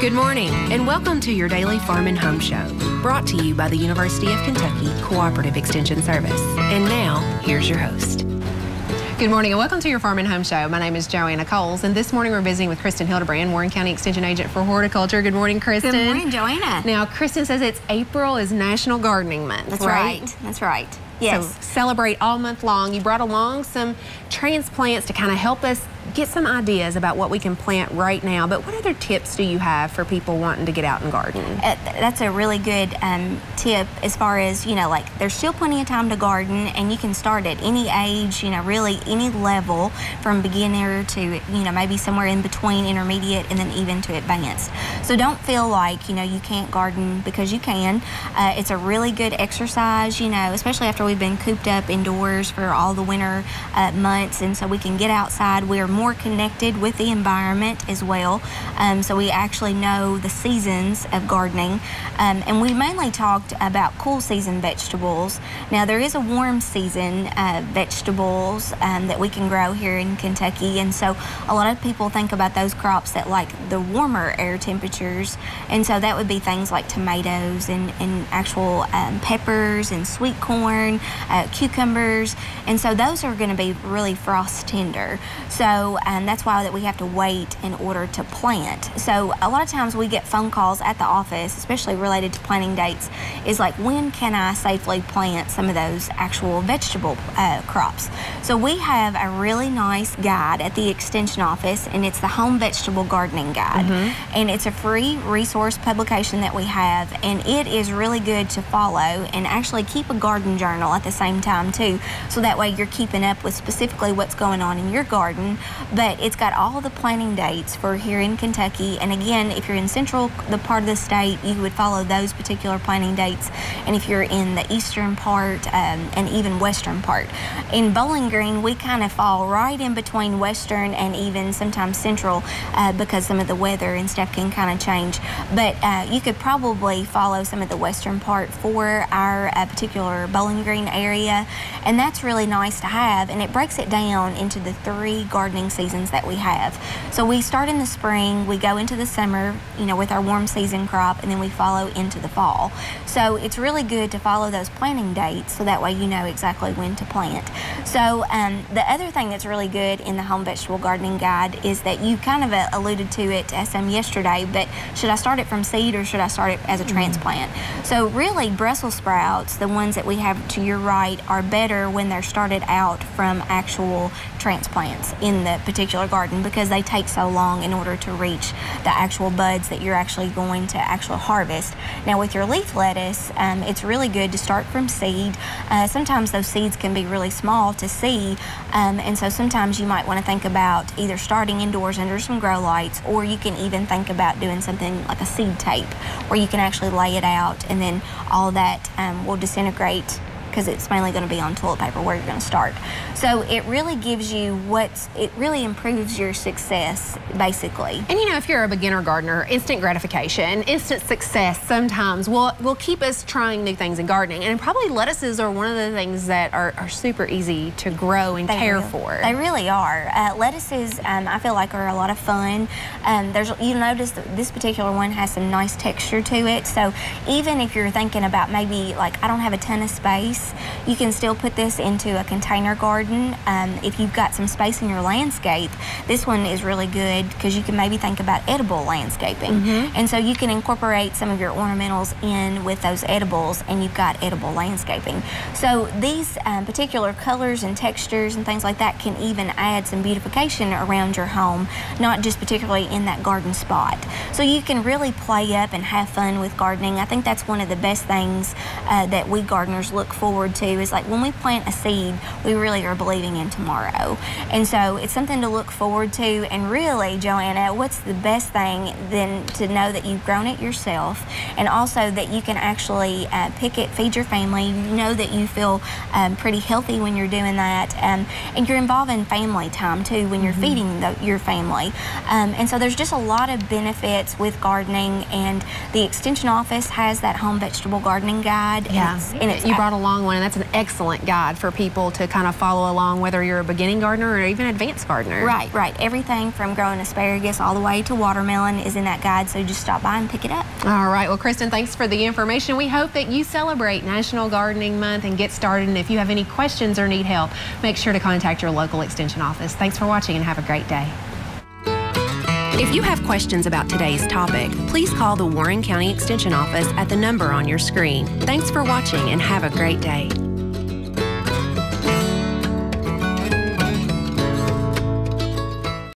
Good morning, and welcome to your daily Farm and Home Show, brought to you by the University of Kentucky Cooperative Extension Service. And now, here's your host. Good morning, and welcome to your Farm and Home Show. My name is Joanna Coles, and this morning we're visiting with Kristin Hildabrand, Warren County Extension Agent for Horticulture. Good morning, Kristin. Good morning, Joanna. Now, Kristin says April is National Gardening Month, That's right? That's right. Yes. So celebrate all month long. You brought along some transplants to kind of help us get some ideas about what we can plant right now. But what other tips do you have for people wanting to get out and garden? That's a really good tip as far as, like there's still plenty of time to garden, and you can start at any age, really any level from beginner to, maybe somewhere in between intermediate and then even to advanced. So don't feel like, you can't garden, because you can. It's a really good exercise, especially after we've been cooped up indoors for all the winter months, and so we can get outside. We're more connected with the environment as well, so we actually know the seasons of gardening, and we mainly talked about cool season vegetables. Now there is a warm season vegetables that we can grow here in Kentucky, and so a lot of people think about those crops that like the warmer air temperatures, and so that would be things like tomatoes and actual peppers and sweet corn, cucumbers, and so those are going to be really frost tender. So that's why that we have to wait in order to plant. So a lot of times we get phone calls at the office, especially related to planting dates, is like, when can I safely plant some of those actual vegetable crops? So we have a really nice guide at the Extension office, and it's the Home Vegetable Gardening Guide. And it's a free resource publication that we have, and it is really good to follow and actually keep a garden journal at the same time too, so that way you're keeping up with specifically what's going on in your garden. But it's got all the planting dates for here in Kentucky, and again, if you're in the part of the state, you would follow those particular planting dates, and if you're in the eastern part and even western part. In Bowling Green, we kind of fall right in between western and even sometimes central, because some of the weather and stuff can kind of change. But you could probably follow some of the western part for our particular Bowling Green area, and that's really nice to have, and it breaks it down into the 3 gardening seasons that we have. So we start in the spring, we go into the summer, with our warm season crop, and then we follow into the fall. So it's really good to follow those planting dates, so that way you know exactly when to plant. So the other thing that's really good in the Home Vegetable Gardening Guide is that you kind of alluded to it some yesterday, but should I start it from seed or should I start it as a transplant? So really, Brussels sprouts, the ones that we have to your right, are better when they're started out from actual transplants in the particular garden, because they take so long in order to reach the actual buds that you're actually going to harvest. Now with your leaf lettuce, it's really good to start from seed. Sometimes those seeds can be really small to see, and so sometimes you might want to think about either starting indoors under some grow lights, or you can even think about doing something like a seed tape, where you can actually lay it out, and then all that will disintegrate, because it's mainly going to be on toilet paper where you're going to start. So it really gives you it really improves your success, basically. And if you're a beginner gardener, instant gratification, instant success sometimes will keep us trying new things in gardening. And probably lettuces are one of the things that are super easy to grow and care for. They really are. Lettuces, I feel like, are a lot of fun. You'll notice that this particular one has some nice texture to it. So even if you're thinking about maybe like, I don't have a ton of space, you can still put this into a container garden. If you've got some space in your landscape, this one is really good, because you can maybe think about edible landscaping. And so you can incorporate some of your ornamentals in with those edibles, and you've got edible landscaping. So these particular colors and textures and things like that can even add some beautification around your home, not just particularly in that garden spot. So you can really play up and have fun with gardening. I think that's one of the best things that we gardeners look forward to, is like when we plant a seed, we really are believing in tomorrow. And so it's something to look forward to. And really, Joanna, what's the best thing than to know that you've grown it yourself, and also that you can actually pick it, feed your family. You know that you feel pretty healthy when you're doing that, and you're involving family time too when you're feeding your family. And so there's just a lot of benefits with gardening, and the Extension office has that Home Vegetable Gardening Guide. Yeah, and it's you brought along long one, and that's an excellent guide for people to kind of follow along, whether you're a beginning gardener or even advanced gardener. Right, right. Everything from growing asparagus all the way to watermelon is in that guide, so just stop by and pick it up. All right. Well, Kristin, thanks for the information. We hope that you celebrate National Gardening Month and get started. And if you have any questions or need help, make sure to contact your local extension office. Thanks for watching and have a great day. If you have questions about today's topic, please call the Warren County Extension Office at the number on your screen. Thanks for watching and have a great day.